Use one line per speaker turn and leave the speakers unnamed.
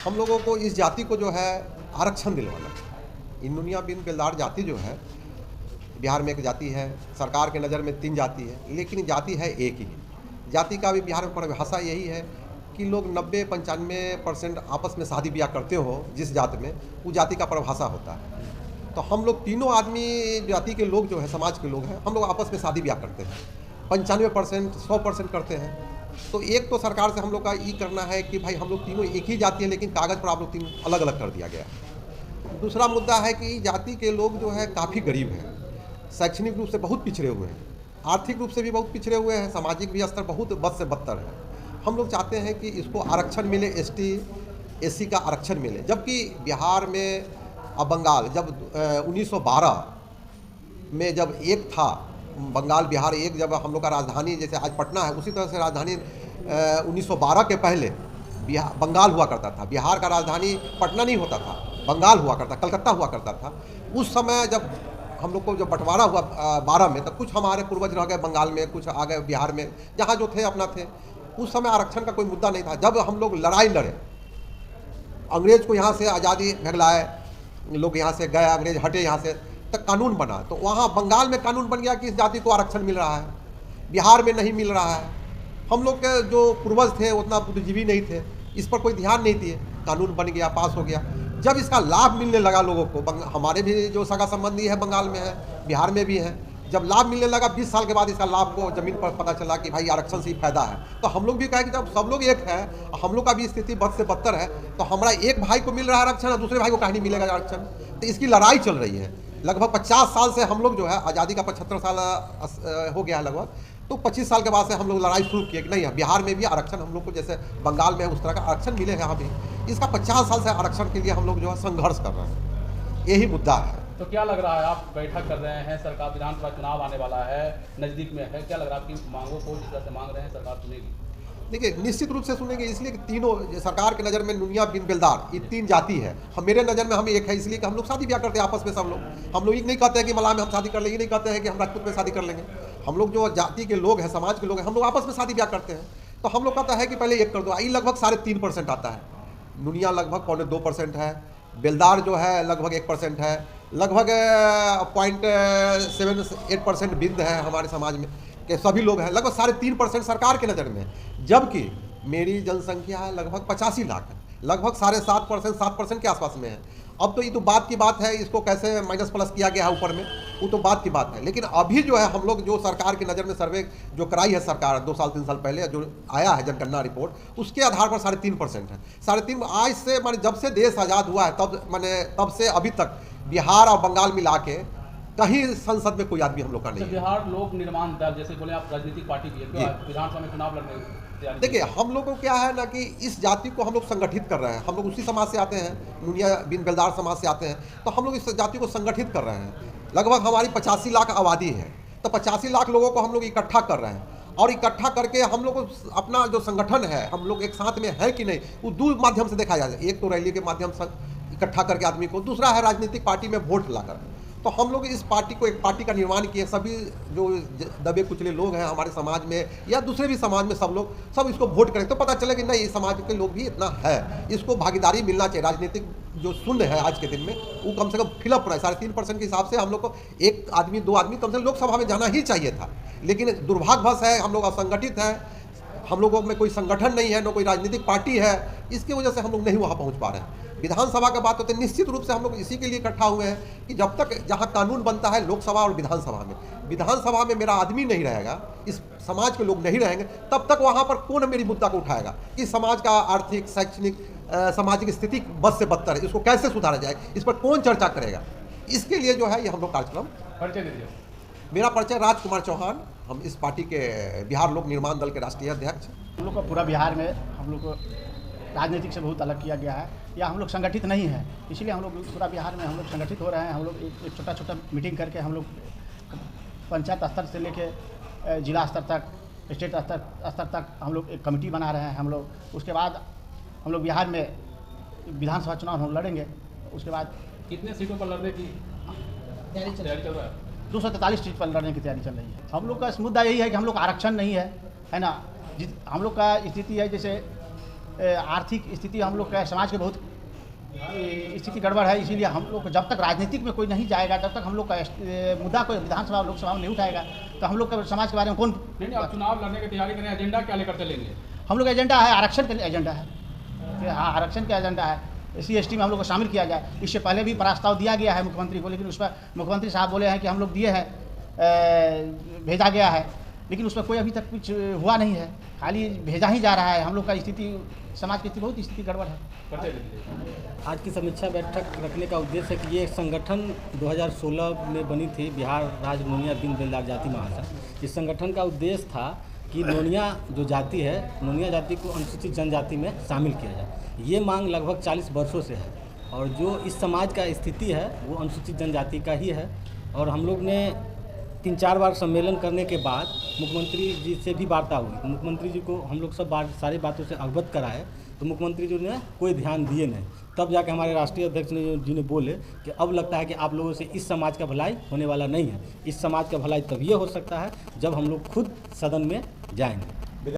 हम लोगों को इस जाति को जो है आरक्षण दिलवाना है। इन दुनिया बिन बेलदार जाति जो है बिहार में एक जाति है, सरकार के नज़र में 3 जाति है, लेकिन जाति है एक ही। जाति का भी बिहार में परिभाषा यही है कि लोग 90-95% आपस में शादी ब्याह करते हो जिस जाति में, वो जाति का परिभाषा होता है। तो हम लोग तीनों आदमी जाति के लोग जो है, समाज के लोग हैं, हम लोग आपस में शादी ब्याह करते हैं। 95% 100% करते हैं। तो एक तो सरकार से हम लोग का ये करना है कि भाई हम लोग तीनों एक ही जाति है, लेकिन कागज़ पर आप लोग तीनों अलग अलग कर दिया गया है। दूसरा मुद्दा है कि जाति के लोग जो है काफ़ी गरीब हैं, शैक्षणिक रूप से बहुत पिछड़े हुए हैं, आर्थिक रूप से भी बहुत पिछड़े हुए हैं, सामाजिक भी स्तर बहुत बद से बदतर है। हम लोग चाहते हैं कि इसको आरक्षण मिले, ST SC का आरक्षण मिले। जबकि बिहार में अब बंगाल जब 1912 में जब एक था, बंगाल बिहार एक, जब हम लोग का राजधानी जैसे आज पटना है, उसी तरह से राजधानी 1912 के पहले बंगाल हुआ करता था। बिहार का राजधानी पटना नहीं होता था, बंगाल हुआ करता, कलकत्ता हुआ करता था। उस समय जब हम लोग को जब बंटवारा हुआ 12 में, तो कुछ हमारे पूर्वज रह गए बंगाल में, कुछ आ गए बिहार में, जहाँ जो थे अपना थे। उस समय आरक्षण का कोई मुद्दा नहीं था। जब हम लोग लड़ाई लड़े, अंग्रेज को यहाँ से आज़ादी भगलाए, लोग यहाँ से गए, अंग्रेज हटे यहाँ से, तक कानून बना। तो वहाँ बंगाल में कानून बन गया कि इस जाति को आरक्षण मिल रहा है, बिहार में नहीं मिल रहा है। हम लोग के जो पूर्वज थे उतना बुद्धिजीवी नहीं थे, इस पर कोई ध्यान नहीं दिए, कानून बन गया, पास हो गया। जब इसका लाभ मिलने लगा लोगों को, हमारे भी जो सगा संबंधी है बंगाल में है, बिहार में भी है, जब लाभ मिलने लगा 20 साल के बाद इसका लाभ को ज़मीन पर पता चला कि भाई आरक्षण से ही फायदा है, तो हम लोग भी कहे कि जब सब लोग एक है, हम लोग का भी स्थिति बद से बदतर है, तो हमारा एक भाई को मिल रहा है आरक्षण और दूसरे भाई को कहीं नहीं मिलेगा आरक्षण। तो इसकी लड़ाई चल रही है। लगभग 50 साल से हम लोग जो है, आज़ादी का 75 साल हो गया है लगभग, तो 25 साल के बाद से हम लोग लड़ाई शुरू किए कि नहीं है बिहार में भी आरक्षण हम लोग को जैसे बंगाल में है उस तरह का आरक्षण मिले यहाँ भी। इसका 50 साल से आरक्षण के लिए हम लोग जो है संघर्ष कर रहे हैं, यही मुद्दा है।
तो क्या लग रहा है, आप बैठक कर रहे हैं, सरकार विधानसभा चुनाव आने वाला है, नज़दीक में है, क्या लग रहा है आपकी मांगों को जिस तरह से मांग रहे हैं सरकार सुनेगी?
देखिए, निश्चित रूप से सुनेंगे, इसलिए कि तीनों सरकार के नज़र में नुनिया बिन बेलदार ये 3 जाति है। हम मेरे नज़र में हम एक है, इसलिए कि हम लोग शादी ब्याह करते हैं आपस में सब लोग। हम लोग ये नहीं कहते हैं कि मलाह में हम शादी कर लेंगे, नहीं कहते हैं कि हम राजपूत में शादी कर लेंगे। हम लोग जो जाति के लोग हैं, समाज के लोग हैं, हम लोग आपस में शादी ब्याह करते हैं। तो हम लोग कहता है कि पहले एक कर दो। ये लगभग 3.5% आता है, नुनिया लगभग 2.25% है, बेलदार जो है लगभग 1% है, लगभग 0.78% बिंद है हमारे समाज में के सभी लोग हैं। लगभग 3.5% सरकार के नज़र में, जबकि मेरी जनसंख्या लगभग 85 लाख है, लगभग 7.5% 7% के आसपास में है। अब तो ये तो बात की बात है, इसको कैसे माइनस प्लस किया गया है ऊपर में, वो तो बात की बात है। लेकिन अभी जो है हम लोग जो सरकार की नज़र में सर्वे जो कराई है सरकार 2 साल 3 साल पहले जो आया है जनगणना रिपोर्ट, उसके आधार पर 3.5% है। 3.5 आज से माने जब से देश आज़ाद हुआ है तब से अभी तक बिहार और बंगाल मिला के कहीं संसद में कोई आदमी हम लोग का नहीं है।
बिहार लोक निर्माण दल जैसे बोले आप, राजनीतिक पार्टी भी है, विधानसभा में चुनाव लड़ने की तैयारी?
देखिए, हम लोगों को क्या है ना कि इस जाति को हम लोग संगठित कर रहे हैं। हम लोग उसी समाज से आते हैं, नुनिया बिन बेलदार समाज से आते हैं, तो हम लोग इस जाति को संगठित कर रहे हैं। लगभग हमारी 85 लाख आबादी है, तो 85 लाख लोगों को हम लोग इकट्ठा कर रहे हैं, और इकट्ठा करके हम लोग अपना जो संगठन है, हम लोग एक साथ में है कि नहीं, वो 2 माध्यम से देखा जाए। एक तो रैली के माध्यम से इकट्ठा करके आदमी को, दूसरा है राजनीतिक पार्टी में वोट लाकर। तो हम लोग इस पार्टी को एक पार्टी का निर्माण किए। सभी जो दबे कुचले लोग हैं हमारे समाज में या दूसरे भी समाज में, सब इसको वोट करें तो पता चले कि नहीं, समाज के लोग भी इतना है, इसको भागीदारी मिलना चाहिए। राजनीतिक जो शून्य है आज के दिन में, वो कम से कम फिलअप रहा है। 3.5% के हिसाब से हम लोग को 1 आदमी 2 आदमी कम से कम लोकसभा में जाना ही चाहिए था। लेकिन दुर्भाग्यवश है, हम लोग असंगठित हैं, हम लोगों में कोई संगठन नहीं है, न कोई राजनीतिक पार्टी है, इसकी वजह से हम लोग नहीं वहाँ पहुँच पा रहे हैं। विधानसभा का बात होती है, निश्चित रूप से हम लोग इसी के लिए इकट्ठा हुए हैं कि जब तक जहाँ कानून बनता है लोकसभा और विधानसभा में मेरा आदमी नहीं रहेगा, इस समाज के लोग नहीं रहेंगे, तब तक वहाँ पर कौन मेरी मुद्दा को उठाएगा कि समाज का आर्थिक शैक्षणिक सामाजिक स्थिति बद से बदतर है, इसको कैसे सुधारा जाए, इस पर कौन चर्चा करेगा। इसके लिए जो है ये हम लोग कार्यक्रम।
परिचय दीजिए।
मेरा परिचय राजकुमार चौहान, हम इस पार्टी के बिहार लोक निर्माण दल के राष्ट्रीय अध्यक्ष।
हम लोग को पूरा बिहार में हम लोग को राजनीतिक से बहुत अलग किया गया है, या हम लोग संगठित नहीं हैं, इसलिए हम लोग पूरा बिहार में हम लोग संगठित हो रहे हैं। हम लोग एक छोटा मीटिंग करके हम लोग पंचायत स्तर से लेके जिला स्तर तक, स्टेट स्तर तक हम लोग एक कमेटी बना रहे हैं। हम लोग उसके बाद हम लोग बिहार में विधानसभा चुनाव हम लड़ेंगे। उसके बाद
कितने सीटों पर लड़ने की तैयारी चल रहा है?
243 सीट पर लड़ने की तैयारी चल रही है। हम लोग का मुद्दा यही है कि हम लोग आरक्षण नहीं है ना। हम लोग का स्थिति है जैसे आर्थिक स्थिति हम लोग का समाज के बहुत स्थिति गड़बड़ है। इसीलिए हम लोग जब तक राजनीतिक में कोई नहीं जाएगा, जब तक हम लोग का मुद्दा कोई विधानसभा लोकसभा में नहीं उठाएगा, तो हम लोग का समाज के बारे में कौन
नहीं, आप चुनाव लड़ने की तैयारी करें, एजेंडा क्या लेकर चलेंगे?
हम लोग एजेंडा है आरक्षण का एजेंडा है कि हाँ आरक्षण का एजेंडा है, SC/ST में हम लोग को शामिल किया जाए। इससे पहले भी प्रस्ताव दिया गया है मुख्यमंत्री को, लेकिन उस पर मुख्यमंत्री साहब बोले हैं कि हम लोग दिए हैं, भेजा गया है, लेकिन उस पर कोई अभी तक कुछ हुआ नहीं है, खाली भेजा ही जा रहा है। हम लोग का स्थिति समाज की स्थिति बहुत स्थिति गड़बड़ है।
आज की समीक्षा बैठक रखने का उद्देश्य है कि ये संगठन 2016 में बनी थी, बिहार राज्य नोनिया दीन दयाल जाति महासंघ। इस संगठन का उद्देश्य था कि नोनिया जो जाति है, नोनिया जाति को अनुसूचित जनजाति में शामिल किया जाए। ये मांग लगभग 40 वर्षों से है और जो इस समाज का स्थिति है वो अनुसूचित जनजाति का ही है। और हम लोग ने 3-4 बार सम्मेलन करने के बाद मुख्यमंत्री जी से भी वार्ता हुई। मुख्यमंत्री जी को हम लोग सब सारी बातों से अवगत कराए, तो मुख्यमंत्री जी ने कोई ध्यान दिए नहीं। तब जाके हमारे राष्ट्रीय अध्यक्ष जी ने बोले कि अब लगता है कि आप लोगों से इस समाज का भलाई होने वाला नहीं है। इस समाज का भलाई तभी हो सकता है जब हम लोग खुद सदन में जाएंगे।